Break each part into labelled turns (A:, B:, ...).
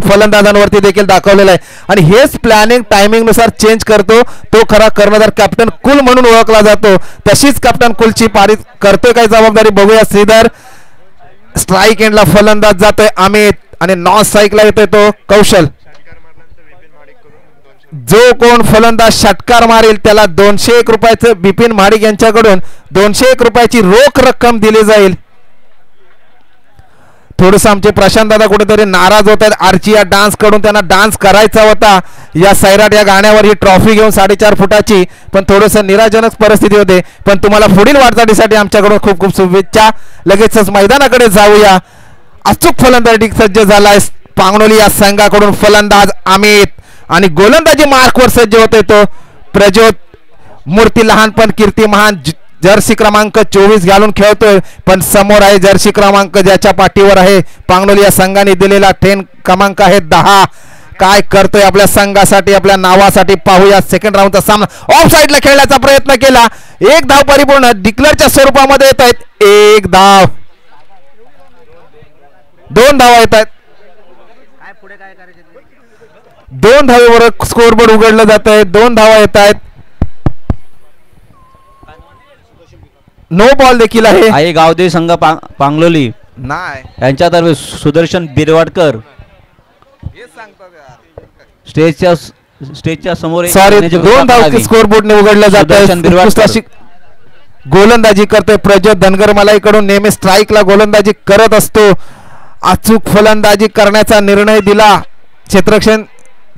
A: फलंदाजांवरती देखील दाखवलेला आहे आणि हेच प्लॅनिंग टायमिंग नुसार चेंज करतो तो खरा कर्णधार कॅप्टन कुल म्हणून ओळखला जातो. तशीच कॅप्टन कुलची पारित करतोय काय जबाबदारी बघूया. श्रीधर स्ट्राईक एंडला फलंदाज जातोय अमित आणि नॉन स्ट्राईकला येतोय तो कौशल. जो कोण फलंदाज षटकार मारेल त्याला 201 रुपयाचं बिपिन महाडिक यांच्याकडून 201 रुपयाची रोख रक्कम दिली जाईल. थोडस आमचे प्रशांत दादा कुठेतरी नाराज होत आहेत. आर्ची या डान्स कडून त्यांना डान्स करायचा होता या सैराट या गाण्यावर ही ट्रॉफी घेऊन 4.5 फुटाची, पण थोडस निराशजनक परिस्थिती होते. पण तुम्हाला पुढील वाटचालीसाठी आमच्याकडून खूप खूप शुभेच्छा. लगेचच मैदानाकडे जाऊया. अचूक फलंदाजी सज्ज झालाय पांगणोली या संघाकडून. फलंदाज अमित आणि गोलंदाजी मार्कवर सज्ज होते तो प्रज्योत. मूर्ती लहान पण कीर्ती महान. जर्सी क्रमांक 24 घालून खेळतोय, पण समोर आहे जर्सी क्रमांक ज्याच्या पाठीवर आहे पांगणोली या संघाने दिलेला ट्रेन क्रमांक आहे 10. काय करतोय आपल्या संघासाठी आपल्या नावासाठी पाहूया. सेकंड राऊंडचा सामना ऑफ साईडला खेळण्याचा प्रयत्न केला. एक धाव परिपूर्ण डिक्लेअरच्या स्वरूपामध्ये येत आहेत. एक धाव, 2 धावा येत आहेत. 2 धावेवर स्कोरबोर्ड उघडलं जात आहे. 2 धावा येत आहेत. नो बॉल देखील आहे.
B: गावदेवी संघ पांगलोली
A: नाही
B: यांच्यातर्फे सुदर्शन बिरवाडकर स्टेजच्या समोर
A: सॉरी 2 धाव स्कोरबोर्डने उघडलं जात आहे. गोलंदाजी करतोय प्रज्योत धनगर मलाईकडून. नेहमी स्ट्राईकला गोलंदाजी करत असतो. अचूक फलंदाजी करण्याचा निर्णय दिला, क्षेत्ररक्षण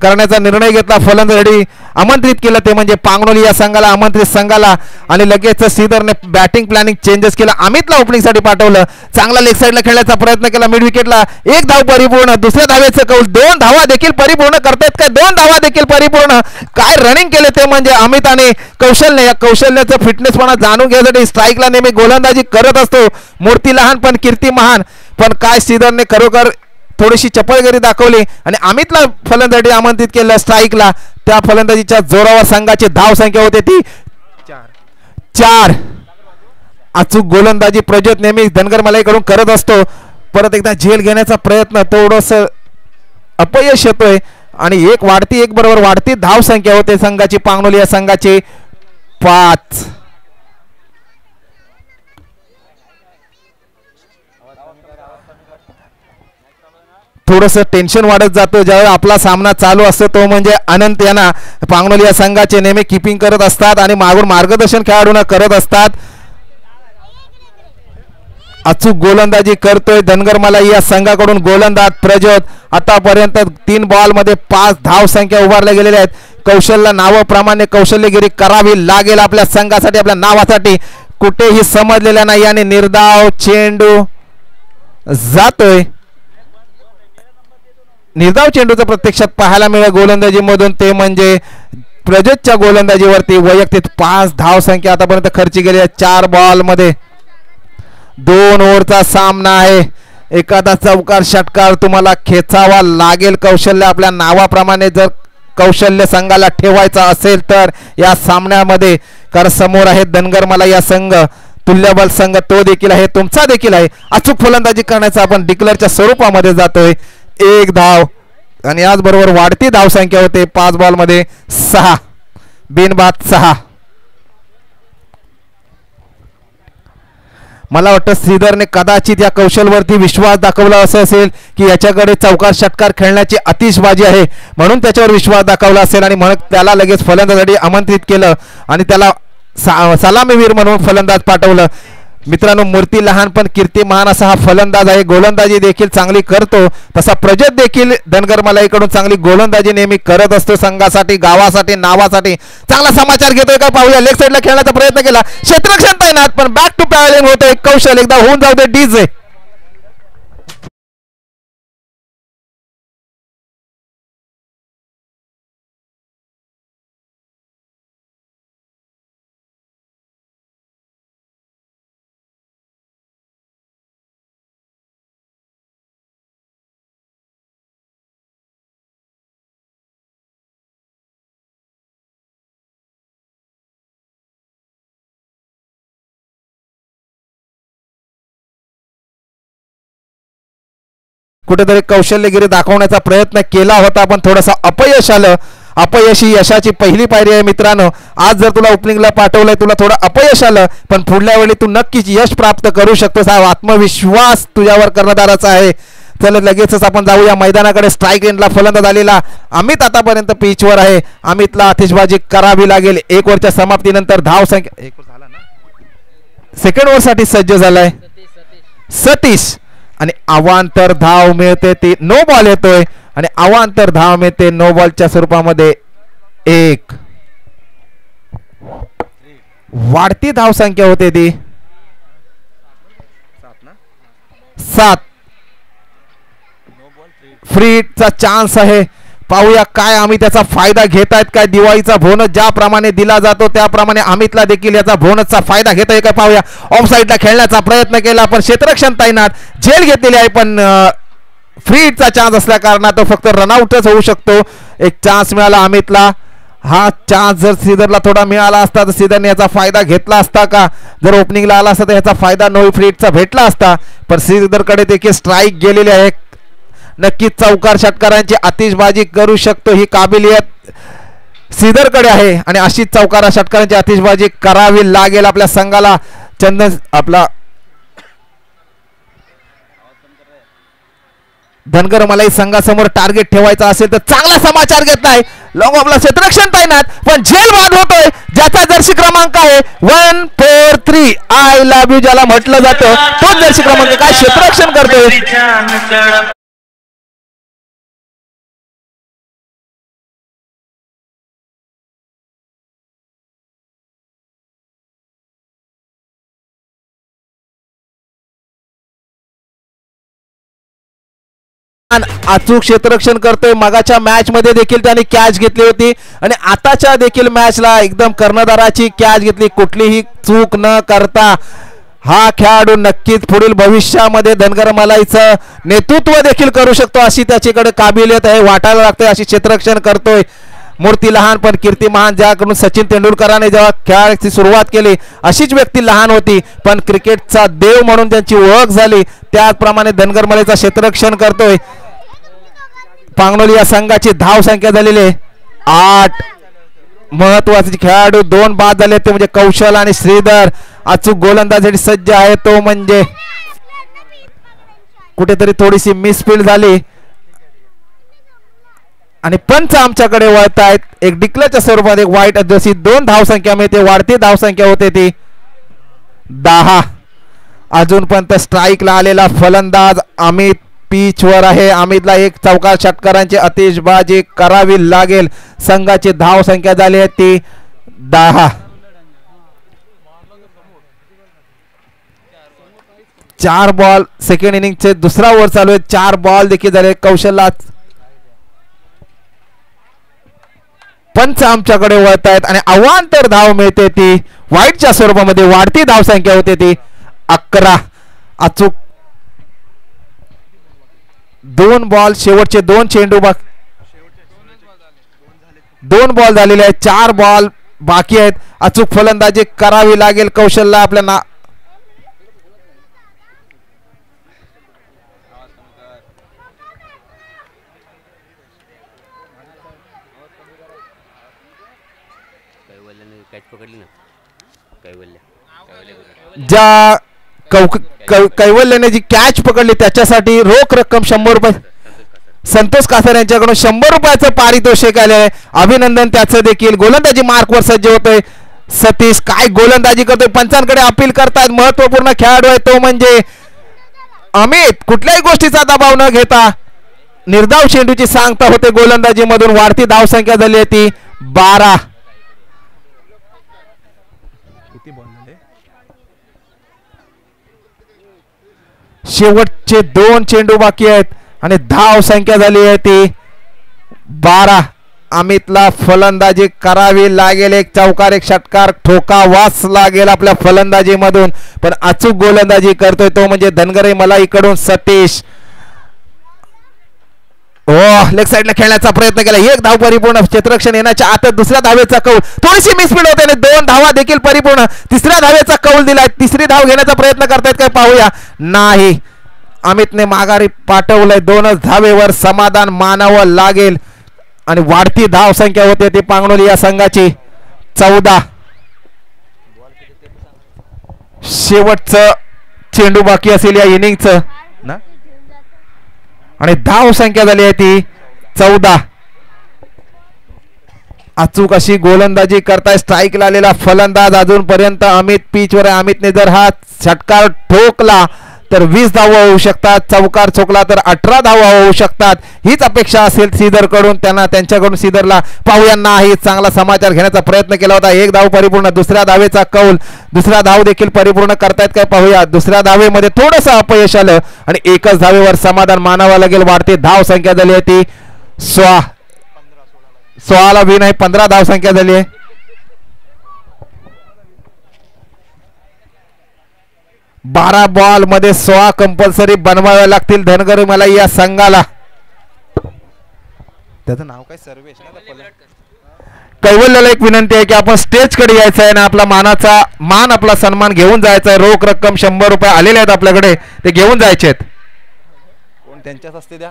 A: करण्याचा निर्णय घेतला. फलंदाजी आमंत्रित केलं ते म्हणजे पांगणोली या संघाला, आमंत्रित संघाला. आणि लगेच श्रीधरने बॅटिंग प्लॅनिंग चेंजेस केला. अमितला ओपनिंगसाठी पाठवलं. चांगला लेग साईडला खेळण्याचा प्रयत्न केला. मिड विकेटला 1 धाव परिपूर्ण. दुसऱ्या धावेचं कौल. 2 धावा देखील परिपूर्ण करतायत काय? 2 धावा देखील परिपूर्ण. काय रनिंग केले ते म्हणजे अमित आणि कौशलने. या कौशल्याचं फिटनेसपणा जाणून घेण्यासाठी स्ट्राईकला नेहमी गोलंदाजी करत असतो. मूर्ती लहान पण कीर्ती महान. पण काय श्रीधरने खरोखर थोडीशी चपळगिरी दाखवली आणि अमितला फलंदाजी आमंत्रित केलं स्ट्राईकला. त्या फलंदाजीच्या जोरावर संघाची धाव संख्या होते ती 4. अचूक गोलंदाजी प्रज्योत नेहमी धनगर मलाईकडून करत असतो. परत एकदा झेल घेण्याचा प्रयत्न, थोडस अपयश येतोय आणि एक बरोबर वाढती धाव संख्या होते संघाची पांगणोली या संघाची 5. थोडस टेन्शन वाढत जातं ज्यावेळी आपला सामना चालू असतो. तो म्हणजे अनंत यांना पांगणोली या संघाचे नेहमी किपिंग करत असतात आणि मागून मार्गदर्शन खेळाडूंना करत असतात. अचूक गोलंदाजी करतोय धनगर मलाई या संघाकडून गोलंदाज प्रज्योत. आतापर्यंत 3 बॉलमध्ये 5 धाव संख्या उभारल्या गेलेल्या आहेत. कौशल्य नावाप्रमाणे कौशल्यगिरी करावी लागेल आपल्या संघासाठी, आपल्या नावासाठी. कुठेही समजलेल्या नाही आणि निर्धाव चेंडू जातोय. निर्धाव चेंडूचं प्रत्यक्षात पाहायला मिळेल गोलंदाजीमधून ते म्हणजे प्रज्योतच्या गोलंदाजीवरती. वैयक्तिक 5 धाव संख्या आतापर्यंत खर्ची गेली आहे 4 बॉलमध्ये. 2 ओव्हरचा सामना आहे. एखादा चौकार षटकार तुम्हाला खेचावा लागेल कौशल्य आपल्या नावाप्रमाणे जर कौशल्य संघाला ठेवायचा असेल तर या सामन्यामध्ये. कारण समोर आहे धनगर मला या संघ, तुल्यबल संघ तो देखील आहे, तुमचा देखील आहे. अचूक फलंदाजी करण्याचा आपण डिक्लेअरच्या स्वरूपामध्ये जातोय. 1 धाव आणि याचबरोबर वाढती धाव संख्या होते 5 बॉलमध्ये 6. बिनबाद 6. मला वाटतं श्रीधरने कदाचित या कौशलवरती विश्वास दाखवला असं असेल की याच्याकडे चौकार षटकार खेळण्याची अतिशबाजी आहे म्हणून त्याच्यावर विश्वास दाखवला असेल आणि म्हणून त्याला लगेच फलंदाजीसाठी आमंत्रित केलं आणि त्याला सलामीवीर म्हणून फलंदाज पाठवलं. मित्रांनो, मूर्ती लहान पण कीर्ती महान असा हा फलंदाज आहे. गोलंदाजी देखील चांगली करतो. तसा प्रज्योत देखील धनगर मलाईकडून चांगली गोलंदाजी नेहमी करत असतो संघासाठी, गावासाठी, नावासाठी. चांगला समाचार घेतोय का पाहूया. लेग साईडला खेळण्याचा प्रयत्न केला, क्षेत्ररक्षण तैनात पण बॅक टू पॅलिंग होतोय. कौशल एकदा होऊन जाऊ दे डीजे. कुठेतरी कौशल्यगिरी दाखवण्याचा प्रयत्न केला होता पण थोडंसं अपयश आलं. अपयश ही यशाची पहिली पायरी आहे मित्रांनो. आज जर तुला ओपनिंगला पाठवलंय तुला थोडं अपयश आलं पण पुढल्या वेळी तू नक्कीच यश प्राप्त करू शकतोस. हा आत्मविश्वास तुझ्यावर कर्णधाराचा आहे. चल लगेचच आपण जाऊया मैदानाकडे. स्ट्राईक एंडला फलंदाज आलेला अमित आतापर्यंत पिचवर आहे. अमितला आतिषबाजी करावी लागेल. 1 ओव्हरच्या समाप्तीनंतर धाव संख्या सेकंड ओव्हरसाठी सज्ज झालाय सतीश आणि अवांतर धाव मिळते ती नो बॉल येतोय आणि अवांतर धाव मिळते नो बॉलच्या स्वरूपामध्ये 1. वाढती धाव संख्या होते ती 7. फ्रीचा चान्स आहे. पाहूया काय आम्ही त्याचा फायदा घेत आहेत काय. दिवाळीचा बोनस ज्याप्रमाणे दिला जातो त्याप्रमाणे अमितला देखील याचा बोनसचा फायदा घेता येईल का पाहूया. ऑफ साईडला खेळण्याचा प्रयत्न केला पण क्षेत्ररक्षण तैनात झेल घेतलेली आहे पण फ्रीचा चान्स असल्या कारणात तो फक्त रनआउटच होऊ शकतो. एक चान्स मिळाला अमितला. हा चान्स जर श्रीधरला थोडा मिळाला असता तर श्रीधरने याचा फायदा घेतला असता का. जर ओपनिंगला आला असता तर याचा फायदा नो फ्रीचा भेटला असता पण श्रीधरकडे देखील स्ट्राईक गेलेली आहे. नक्कीच चौकार षटकारांची आतिषबाजी करू शकतो ही काबिलियत श्रीधरकडे आहे आणि अशीच चौकार षटकारांची आतिषबाजी करावी लागेल आपल्या संघाला. चंदन आपला धनगर मलाही संघासमोर टार्गेट ठेवायचा असेल तर चांगला समाचार घेतलाय. लॉंग ऑफला क्षेत्ररक्षण तैनात पण झेल बाद होतोय ज्याचा जर्सी क्रमांक आहे 143. आय लव्ह यू ज्याला म्हटलं जातं तोच जर्सी क्रमांक काय क्षेत्ररक्षण करतोय. अचूक क्षेत्ररक्षण करतोय. मगाच्या मॅच मध्ये देखील त्याने कॅच घेतली होती आणि आताच्या देखील मॅचला एकदम कर्णधाराची कॅच घेतली. कुठलीही चूक न करता हा खेळाडू नक्कीच पुढील भविष्यामध्ये धनगर मलाईचं नेतृत्व देखील करू शकतो अशी त्याच्याकडे काबिलियत आहे. वाटायला लागतोय अशी क्षेत्ररक्षण करतोय. मूर्ती लहान पण कीर्ती महान. ज्याकडून सचिन तेंडुलकरांनी जेव्हा खेळाची सुरुवात केली अशीच व्यक्ती लहान होती पण क्रिकेटचा देव म्हणून त्यांची ओळख झाली. त्याचप्रमाणे धनगर मलाईचं क्षेत्ररक्षण करतोय. पांगलोली या संघाची धाव संख्या झालेली आहे 8. महत्वाचे खेळाडू 2 बाद झाले ते म्हणजे कौशल आणि श्रीधर. अचूक गोलंदाजीसाठी सज्ज आहे तो म्हणजे कुठेतरी थोडीशी मिसफील्ड झाली आणि पंच आमच्याकडे वळत आहेत. एक डिक्लेअरच्या स्वरूपात एक वाईट जशी 2 धाव संख्या मिळते. वाढती धाव संख्या होते ती 10. अजूनपर्यंत स्ट्राईकला आलेला फलंदाज अमित पिचवर आहे. अमितला 1 चौकार षटकारांची आतिषबाजी करावी लागेल. संघाची धाव संख्या झाली आहे ती 10. 4 बॉल सेकंड इनिंगचे दुसरा ओव्हर चालू आहे. 4 बॉल देखील झाले. कौशलला पंच आमच्याकडे वळत आहेत आणि अवांतर धाव मिळते ती वाईटच्या स्वरूपामध्ये. वाढती धाव संख्या होते ती 11. अचूक 2 बॉल शेवटचे 2 चेंडू 2 बॉल झालेले आहेत. 4 बॉल बाकी आहेत. अचूक फलंदाजी करावी लागेल कौशलला आपल्या ज्या कैवल्याने जी कॅच पकडली त्याच्यासाठी रोख रक्कम 100 रुपये संतोष कासार यांच्याकडून 100 रुपयाचं पारितोषिक आले आहे. अभिनंदन त्याचं देखील. गोलंदाजी मार्कवर सज्ज होतोय सतीश. काय गोलंदाजी करतोय. पंचांकडे अपील करतायत. महत्वपूर्ण खेळाडू आहे तो म्हणजे अमित. कुठल्याही गोष्टीचा दबाव न घेता निर्धाव चेंडूची सांगता होते गोलंदाजी मधून. वाढती धाव संख्या झाली आहे ती 12. शेवटचे 2 चेंडू बाकी आहेत आणि धाव संख्या झाली आहे ती 12. अमितला फलंदाजी करावी लागेल. 1 चौकार 1 षटकार ठोकावाच लागेल आपल्या फलंदाजी मधून पण अचूक गोलंदाजी करतोय तो म्हणजे धनगरे मलाईकडून सतीश. लेग साइडला खेळण्याचा प्रयत्न केला. 1 धाव परिपूर्ण. क्षेत्ररक्षण येण्याच्या आत दुसऱ्या धावेचा कौल. थोडीशी मिसफील्ड होते आणि 2 धावा देखील परिपूर्ण. तिसऱ्या धावेचा कौल दिलाय. तिसरी धाव घेण्याचा प्रयत्न करतायत काय पाहूया. नाही अमितने माघारी पाठवलंय. 2च धावेवर समाधान मानावं लागेल आणि वाढती धाव संख्या होते ती पांगणोली या संघाची 14. शेवटचं चेंडू बाकी असेल या इनिंगचं ना आणि धाव संख्या झाली आहे ती 14. अचूक अशी गोलंदाजी करताय स्ट्राईकला आलेला फलंदाज अजूनपर्यंत अमित पिचवर आहे. अमितने जर हा षटकार ठोकला तर 20 धावा होऊ शकतात. चौकार चोकला तर 18 धावा होऊ शकतात. हीच अपेक्षा असेल सीदर कडून. त्यांच्याकडून सीदरला पाहूया नाही चांगला समाचार घेण्याचा प्रयत्न केला होता. 1 धाव परिपूर्ण. दुसऱ्या धावेचा कौल. दुसरा धाव देखील परिपूर्ण करतायत काय पाहूया. दुसऱ्या धावेमध्ये थोडंसं अपयश आलं आणि 1च धावेवर समाधान मानावं लागेल. वाढती धाव संख्या झाली आहे ती 16 विन आहे. 15 धाव संख्या झाली आहे. 12 बॉल मध्ये 16 कंपल्सरी बनवाव्या लागतील धनगर मला या संघाला. त्याचं नाव काय सर्वेश ना. कैवल्याला एक विनंती आहे की आपण स्टेज कडे यायचं आहे ना आपला मान आपला सन्मान घेऊन जायचा आहे. रोख रक्कम 100 रुपये आलेले आहेत आपल्याकडे ते घेऊन जायचे आहेत. कोण त्यांच्याच असते द्या.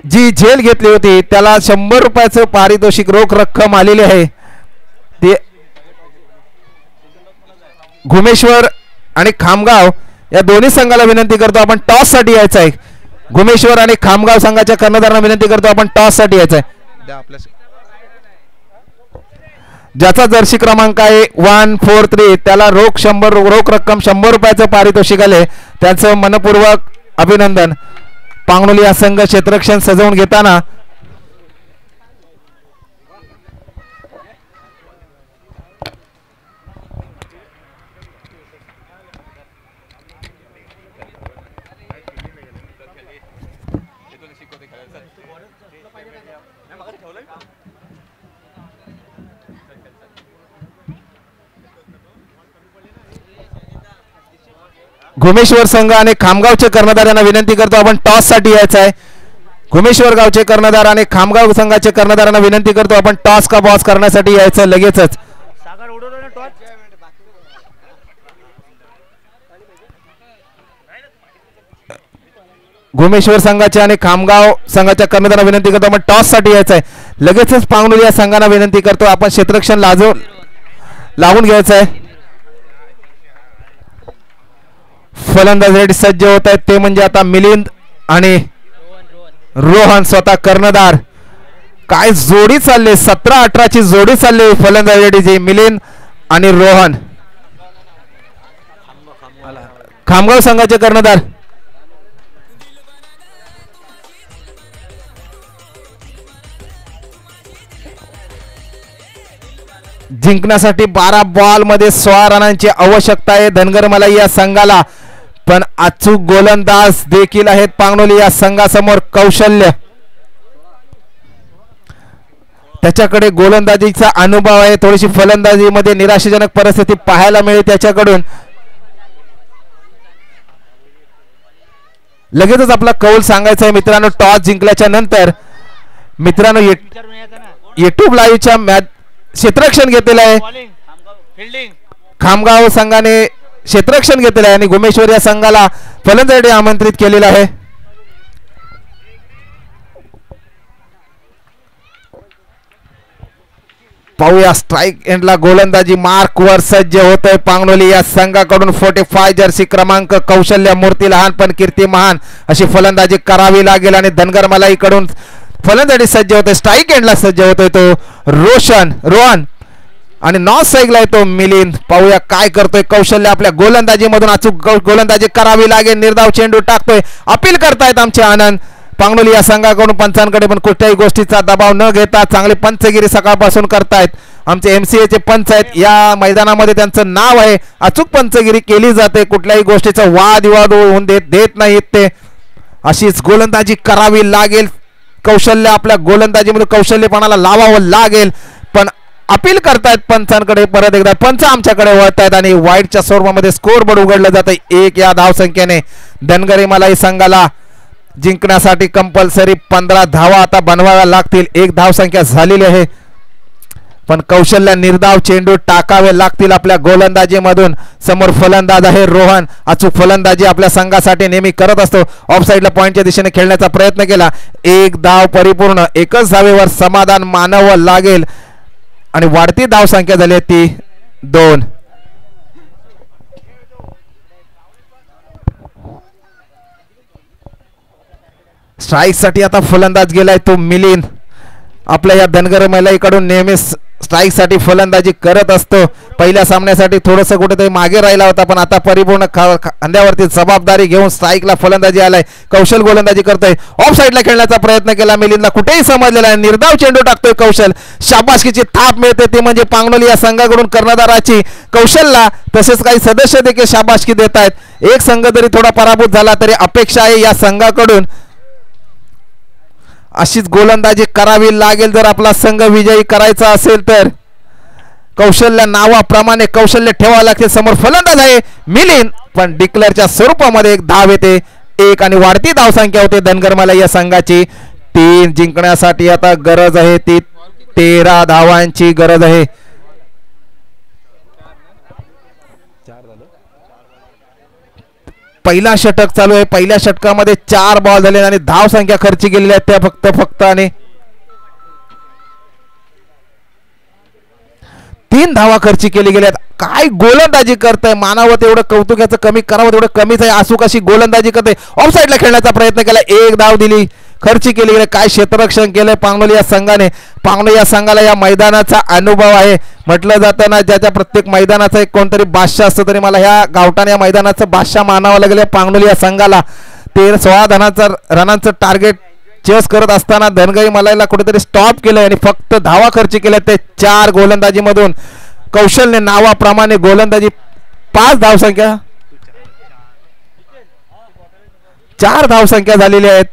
A: जी झेल घेतली होती त्याला 100 रुपयाचं पारितोषिक रोख रक्कम आलेली आहे. ते घुमेश्वर आणि खामगाव या दोन्ही संघाला विनंती करतो आपण टॉस साठी यायचं आहे. घुमेश्वर आणि खामगाव संघाच्या कर्णधारांना विनंती करतो आपण टॉस साठी यायचं आहे. ज्याचा जर्सी क्रमांक आहे 143 त्याला रोख रक्कम 100 रुपयाचं पारितोषिक आले. त्यांचं मनपूर्वक अभिनंदन. पांगणोली हा संघ क्षेत्ररक्षण सजवून घेताना घुमेश्वर संघ आणि खामगावचे कर्णधार यांना विनंती करतो आपण टॉस साठी यायचं आहे. घुमेश्वर गावचे कर्णधार आणि खामगाव संघाचे कर्णधारांना विनंती करतो आपण टॉस का बॉस करण्यासाठी यायचं लगेचच. घुमेश्वर संघाचे आणि खामगाव संघाच्या कर्णधारांना विनंती करतो आपण टॉस साठी यायचं आहे. लगेचच पांगणोली या संघांना विनंती करतो आपण क्षेत्ररक्षण लावून घ्यायचं आहे. फलंदाज रेडी सज्ज होत आहेत ते म्हणजे आता मिलिंद आणि रोहन स्वतः कर्णधार. काय जोडी चालली 17-18 ची जोडी चालली फलंदाज रेडीची मिलिंद आणि रोहन. खामगाव संघाचे कर्णधार जिंकण्यासाठी 12 बॉल मध्ये 16 रनांची आवश्यकता आहे धनगर मलाई या संघाला. पण अचूक गोलंदाज देखील आहेत पांगणोली या संघासमोर. कौशल्य त्याच्याकडे गोलंदाजीचा अनुभव आहे. थोडीशी फलंदाजीमध्ये निराशाजनक परिस्थिती पाहायला मिळेल त्याच्याकडून. लगेचच आपला कौल सांगायचा आहे मित्रांनो. टॉस जिंकल्याच्या नंतर मित्रांनो युट्यूब लाईव्हच्या मॅच क्षेत्ररक्षण घेतलेलं आहे. खामगाव संघाने क्षेत्ररक्षण घेतलेलं आहे आणि घुमेश्वर या संघाला फलंदाजी आमंत्रित केलेलं आहे. पाहूया स्ट्राइक एंडला गोलंदाजी मार्क वर सज्ज होतोय पांगणोली या संघाकडून. 45 जर्सी क्रमांक कौशल्य मूर्ती लहान पण कीर्ती महान अशी फलंदाजी करावी लागेल आणि धनगर मलाई कडून फलंदाजी सज्ज होतोय. स्ट्राइक एंडला सज्ज होतोय तो रोहन आणि नॉर्थ साईडला येतो मिलिंद. पाहूया काय करतोय कौशल्य. आपल्या गोलंदाजी मधून अचूक गोलंदाजी करावी लागेल. निर्धाव चेंडू टाकतोय. अपील करतायत आमचे आनंद पांगणोली या संघाकडून पंचांकडे पण कुठल्याही गोष्टीचा दबाव न घेता चांगली पंचगिरी सकाळपासून करतायत. आमचे MCA चे पंच आहेत या मैदानामध्ये त्यांचं नाव आहे. अचूक पंचगिरी केली जाते. कुठल्याही गोष्टीचा वादविवाद होऊन देत नाहीत ते. अशीच गोलंदाजी करावी लागेल. कौशल्य आपल्या गोलंदाजीमध्ये कौशल्यपणाला लावावं लागेल. पण अपील करतायत पंचांकडे. परत एकदा पंच आमच्याकडे वळतायत आणि वाईटच्या स्वरूपामध्ये स्कोर बोर्ड उघडलं जातं 1 या धाव संख्येने. धनगरी मलाई संघाला जिंकण्यासाठी कंपल्सरी 15 धावा आता बनवाव्या लागतील. 1 धाव संख्या झालेली आहे. पण कौशल्य निर्धाव चेंडू टाकावे लागतील आपल्या गोलंदाजीमधून. समोर फलंदाज आहे रोहन. अचूक फलंदाजी आपल्या संघासाठी नेहमी करत असतो. ऑफ साईडला पॉईंटच्या दिशेने खेळण्याचा प्रयत्न केला. एक धाव परिपूर्ण. एकच धावेवर समाधान मानावं लागेल आणि वाढती धाव संख्या झाली ती 2. स्ट्राईक साठी आता फलंदाज गेलाय तो मिलिंद. आपल्या या धनगर महिलाकडून नेहमी स्ट्राईक साठी फलंदाजी करत असतो. पहिल्या सामन्यासाठी थोडस कुठेतरी मागे राहिला होता पण आता परिपूर्ण खांद्यावरती जबाबदारी घेऊन स्ट्राईकला फलंदाजी आलाय. कौशल गोलंदाजी करतोय. ऑफ साईडला खेळण्याचा प्रयत्न केला मिलिंदला. कुठेही समजलेला आहे. निर्धाव चेंडू टाकतोय कौशल. शाबासकीची थाप मिळते ती म्हणजे पांगलोली या संघाकडून कर्णधाराची. कौशलला तसेच काही सदस्य देखील शाबासकी देत आहेत. एक संघ जरी थोडा पराभूत झाला तरी अपेक्षा आहे या संघाकडून अशीच गोलंदाजी करावी लागेल जर आपला संघ विजयी करायचा असेल तर. कौशल्य नावाप्रमाणे कौशल्य ठेवावं लागते. समोर फलंदाज आहे मिलिंद पण डिक्लेअरच्या स्वरूपामध्ये एक धाव येते. 1 आणि वाढती धावसंख्या होते धनगरमाला या संघाची. 3 जिंकण्यासाठी आता गरज आहे ती 13 धावांची गरज आहे. पहिला षटक चालू आहे. पहिल्या षटकामध्ये 4 बॉल झाले आणि धाव संख्या खर्ची गेलेली आहे त्या फक्त आणि 3 धावा खर्ची केली गेल्यात. काय गोलंदाजी करतय. मानावं तेवढं कौतुकाचं कमी करावं तेवढं कमीच आहे. आसू कशी गोलंदाजी करते. ऑफ साईडला खेळण्याचा प्रयत्न केला. 1 धाव दिली. खर्ची केली गेली. काय क्षेत्ररक्षण केलंय पांगलोली या संघाने. पांगलोली या संघाला या मैदानाचा अनुभव आहे. म्हटलं जातं ना ज्याच्या प्रत्येक मैदानाचा एक कोणतरी बादशाह असतं तरी मला ह्या गावठाण या मैदानाचं बादशाह मानावं लागेल पांगलोली या संघाला. 16 रनांचं टार्गेट चेस करत असताना धनगरी मलाईला कुठेतरी स्टॉप केलंय आणि फक्त धावा खर्च केल्या ते 4 गोलंदाजीमधून. कौशलने नावाप्रमाणे गोलंदाजी 5 धावसंख्या 4 धावसंख्या झालेली आहेत.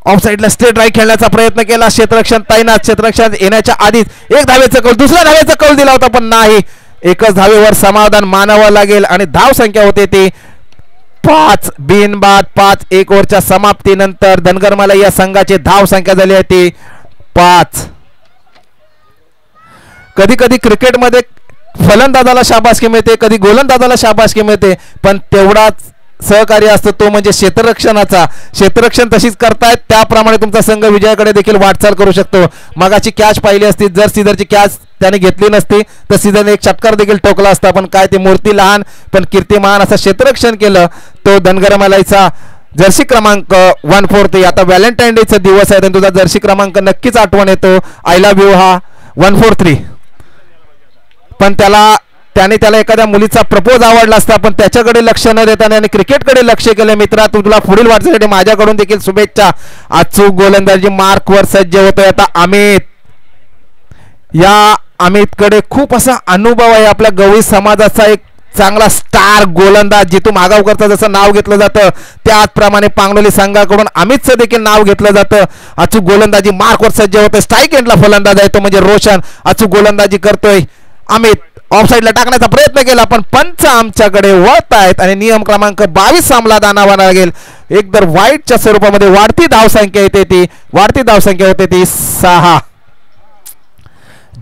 A: ऑफ साईडला स्ट्रेट राईट खेळण्याचा प्रयत्न केला. क्षेत्ररक्षण तैनात. क्षेत्ररक्षण येण्याच्या आधीच 1 धावेचा कौल दुसऱ्या धावेचा कौल दिला होता पण नाही. एकच धावेवर समाधान मानावं लागेल आणि धाव संख्या होते ती 5 बिनबाद. 5 1 ओव्हरच्या समाप्तीनंतर धनगरमाला या संघाची धाव संख्या झाली आहे ती 5. कधी कधी क्रिकेटमध्ये फलंदाजाला शाबासकी मिळते कधी गोलंदाजाला शाबासकी मिळते पण तेवढाच सहकार्य असतं तो म्हणजे क्षेत्ररक्षणाचा. क्षेत्ररक्षण तशीच करतायत त्याप्रमाणे तुमचा संघ विजयाकडे देखील वाटचाल करू शकतो. मगाची कॅच पाहिली असती जर सीझरची कॅच त्याने घेतली नसती तर सीझरने एक षटकार देखील ठोकला असता पण काय ती मूर्ती लहान पण कीर्तिमान असं क्षेत्ररक्षण केलं. तो धनगरमालाईचा जर्सी क्रमांक 14. आता व्हॅलेंटाईन डेचा दिवस आहे तुझा जर्सी क्रमांक नक्कीच आठवण येतो. आय लव्ह यू हा 143 पण त्याने त्याला एखाद्या मुलीचा प्रपोज आवडला असता पण त्याच्याकडे लक्ष न देताना आणि क्रिकेटकडे लक्ष केले. मित्रा तुला पुढील वाटचालीसाठी माझ्याकडून देखील शुभेच्छा. अचूक गोलंदाजी मार्कवर सज्ज होतोय आता अमित. या अमितकडे खूप असा अनुभव आहे. आपल्या गवळी समाजाचा एक चांगला स्टार गोलंदाज जितू मागावकरचं जसं नाव घेतलं जातं त्याचप्रमाणे पांगलोली संघाकडून अमितचं देखील नाव घेतलं जातं. अचूक गोलंदाजी मार्कवर सज्ज होतोय. स्ट्राईक एंडला फलंदाज आहे तो म्हणजे रोशन. अचूक गोलंदाजी करतोय अमित. ऑफ साईडला टाकण्याचा प्रयत्न केला पण पंच आमच्याकडे वळत आहेत आणि नियम क्रमांक 22 अंमलात आणावा लागेल. एकतर वाईटच्या स्वरूपामध्ये वाढती धावसंख्या येते ती वाढती धावसंख्या होते ती 6.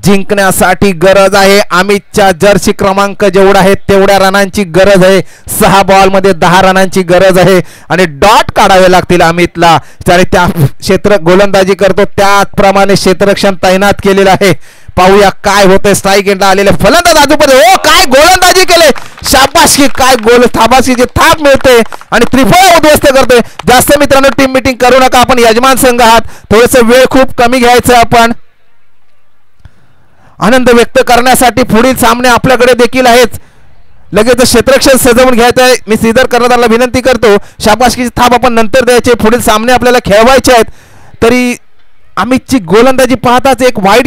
A: जिंकण्यासाठी गरज आहे अमितच्या जर्सी क्रमांक जेवढा आहे तेवढ्या रनांची गरज आहे. 6 बॉलमध्ये 10 रनांची गरज आहे आणि डॉट काढावे लागतील अमितला. त्याने त्या क्षेत्र गोलंदाजी करतो त्याप्रमाणे क्षेत्ररक्षण तैनात केलेलं आहे. पाहूया काय होतंय. स्ट्राईक एंडला आलेले फलंदाज आजूबाजू हो काय गोलंदाजी केले. शाबासकी काय गोल थाबासकीची थाप मिळते आणि त्रिफळ उद्ध्वस्त करते. जास्त मित्रांनो टीम मीटिंग करू नका. आपण यजमान संघ आहात. थोडस वेळ खूप कमी घ्यायचं. आपण आनंद व्यक्त करण्यासाठी पुढील सामने आपल्याकडे देखील आहेत. लगेच क्षेत्ररक्षण सजवून घ्यायचं आहे. मी श्रीधर कर्णधारला विनंती करतो शाबासकीची थाप आपण नंतर द्यायचे. पुढील सामने आपल्याला खेळवायचे आहेत. तरी अमितची गोलंदाजी पाहताच एक वाईट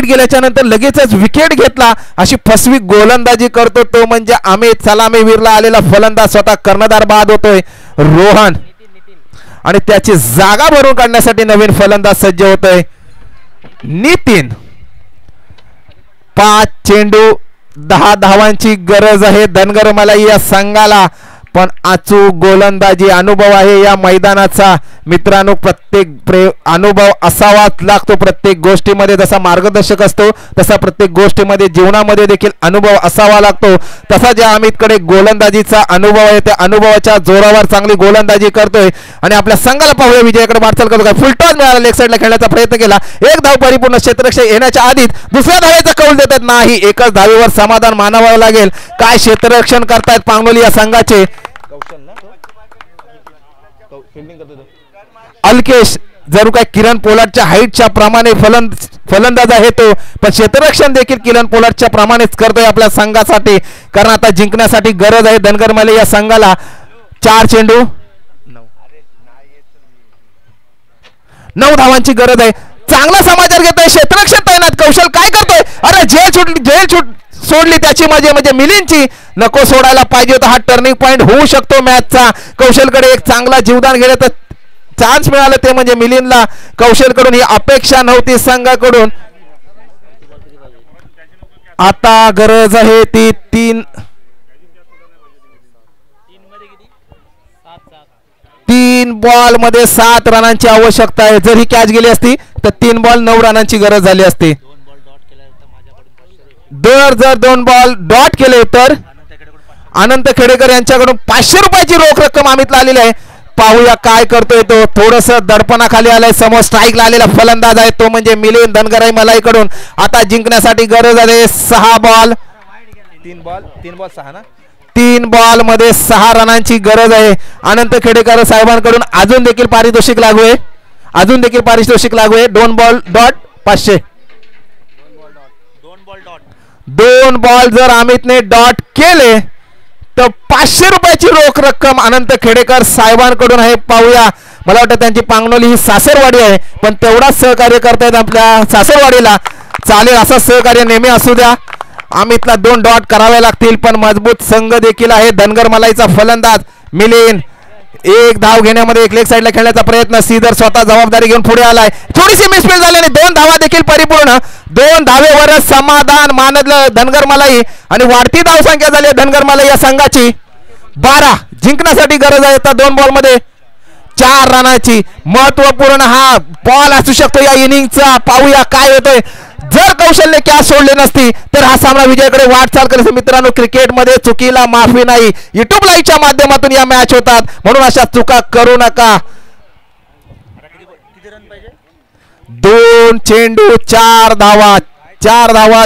A: गेल्याच्या नंतर लगेचच विकेट घेतला. अशी फसवी गोलंदाजी करतो तो म्हणजे अमित. सलामीवीरला आलेला फलंदाज स्वतः कर्णधार बाद होतोय रोहन आणि त्याची जागा भरून काढण्यासाठी नवीन फलंदाज सज्ज होतोय नितीन. 5 चेंडू 10 धावांची गरज आहे धनगरमालाई या संघाला. पण अचूक गोलंदाजी अनुभव आहे या मैदानाचा मित्रांनो. प्रत्येक अनुभव असावाच लागतो प्रत्येक गोष्टीमध्ये. जसा मार्गदर्शक असतो तसा प्रत्येक गोष्टीमध्ये जीवनामध्ये देखील अनुभव असावा लागतो. तसा ज्या अमितकडे गोलंदाजीचा अनुभव आहे त्या अनुभवाच्या जोरावर चांगली गोलंदाजी करतोय आणि आपल्या संघाला पाहूया विजयाकडे वाटचाल करतो का. फुलटॉस मिळाला, लेग साईडला खेळण्याचा प्रयत्न केला, एक धाव परिपूर्ण क्षेत्ररक्षक येण्याच्या आधीच दुसऱ्या धावेचा कौल देतात नाही. एकच धावेवर समाधान मानावं लागेल. काय क्षेत्ररक्षण करतायत पांगलोली या संघाचे. अल्केश जरू काय किरण पोलार्डच्या हाईटच्या प्रमाणे फलंदाज आहे तो, पण क्षेत्ररक्षण देखील किरण पोलार्डच्या प्रमाणेच करतोय आपल्या संघासाठी. कारण आता जिंकण्यासाठी गरज आहे धनगर मले या संघाला. 4 चेंडू 9 धावांची गरज आहे. चांगला समाचार घेतोय क्षेत्ररक्षण तैनात. कौशल काय करतोय. अरे झेल सोडली त्याची म्हणजे मिलिंदची नको सोडायला पाहिजे होता. हा टर्निंग पॉइंट होऊ शकतो मॅचचा. कौशलकडे एक चांगला जीवदान घेण्याचा चान्स मिळाला ते म्हणजे मिलिंदला. कौशलकडून ही अपेक्षा नव्हती संघाकडून. आता गरज आहे ती 3 बॉल मध्ये 7 रनांची आवश्यकता आहे. जर ही कॅच गेली असती तर 3 बॉल 9 रनांची गरज झाली असती. जर 2 बॉल डॉट केले तर अनंत खेडेकर यांच्याकडून 500 रुपयाची रोख रक्कम अमितला आलेली आहे. पाहूया काय करतोय तो. थोडस दडपणाखाली आलाय. समोर स्ट्राईकला आलेला फलंदाज आहे तो म्हणजे मिलिंद धनगराई मलाईकडून. आता जिंकण्यासाठी गरज आहे 6 बॉल 3 बॉल मध्ये 6 रनांची गरज आहे. अनंत खेडेकर साहेबांकडून अजून देखील पारितोषिक लागू आहे. 2 बॉल डॉट 500. 2 बॉल जर अमितने डॉट केले तर 500 रुपयाची रोख रक्कम अनंत खेडेकर साहेबांकडून आहे. पाहूया. मला वाटतं त्यांची पांगनोली ही सासरवाडी आहे, पण तेवढाच सहकार्य करतायत आपल्या सासरवाडीला. चालेल, असं सहकार्य नेहमी असू द्या. अमितला 2 डॉट करावे लागतील, पण मजबूत संघ देखील आहे. धनगर मलाईचा फलंदाज मिलिंद एक धाव घेण्यामध्ये एक लेग साईडला खेळण्याचा प्रयत्न. सीधर स्वतः जबाबदारी घेऊन पुढे आलाय. थोडीशी मिसफील्ड झाल्याने 2 धावा देखील परिपूर्ण. 2 धावेवरच समाधान मानलं धनगर मलाई आणि वाढती धावसंख्या झाली धनगर मलाई या संघाची 12. जिंकण्यासाठी गरज आहे आता 2 बॉल मध्ये 4 रनाची. महत्वपूर्ण हा बॉल असू शकतो या इनिंगचा. पाहूया काय होतंय. जर कौशल्य कॅच सोडले नसती तर हा सामना विजयाकडे वाटचाल करेल. मित्रांनो, क्रिकेटमध्ये चुकीला माफी नाही. युट्यूब लाईव्हच्या माध्यमातून या मॅच होतात, म्हणून अशा चुका करू नका. 2 चेंडू 4 धावा.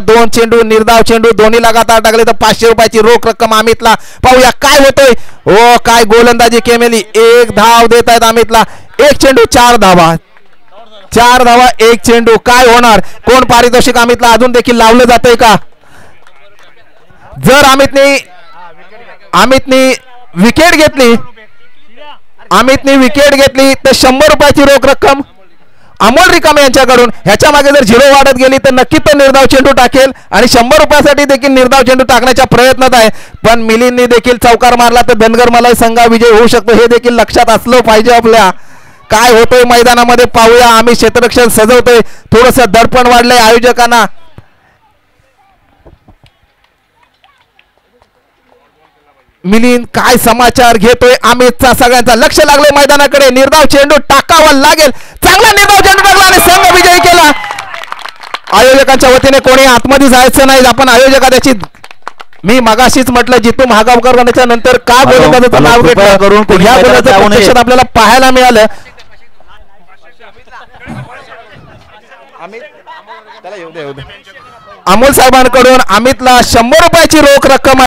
A: 2 चेंडू निर्धाव चेंडू दोन्ही लगातार टाकले तर 500 रुपयाची रोख रक्कम अमितला. पाहूया काय होतोय. ओ काय गोलंदाजी केली. 1 धाव देत आहेत अमितला. 1 चेंडू 4 धावा. 1 चेंडू. काय होणार. कोण पारितोषिक अमितला अजून देखील लावलं जातंय का. जर अमितने विकेट घेतली तर 100 रुपयाची रोख रक्कम अमोल रिकामे यांच्याकडून. ह्याच्या मागे जर 0 वाढत गेली तर नक्की तो निर्धाव चेंडू टाकेल आणि 100 रुपयासाठी देखील निर्धाव चेंडू टाकण्याच्या प्रयत्नात आहे. पण मिलिंदने देखील चौकार मारला तर धनगर मलाई संघ विजय होऊ शकतो. हे देखील लक्षात असलं पाहिजे आपल्या. काय होतंय मैदानामध्ये पाहूया. आम्ही क्षेत्ररक्षण सजवतोय. थोडस दडपण वाढलंय आयोजकांना. मिलिंद काय समाचार घेतोय अमितचा. सगळ्यांचा लक्ष लागलंय मैदानाकडे. निर्धाव चेंडू टाकावा लागेल. चांगला निर्धाव चेंडू टाकला आणि संघ विजयी केला. आयोजकांच्या वतीने कोणी आतमध्ये जायचं नाही. आपण आयोजका त्याची मी मगाशीच म्हटलं जितू महागावकर नंतर का गोलंदाजाचं नाव घेतलं करून या गोलंदाजाचं प्रत्यक्षात आपल्याला पाहायला मिळालं. अमोल साहेबांकडून अमितला 100 रुपयाची रोख रक्कम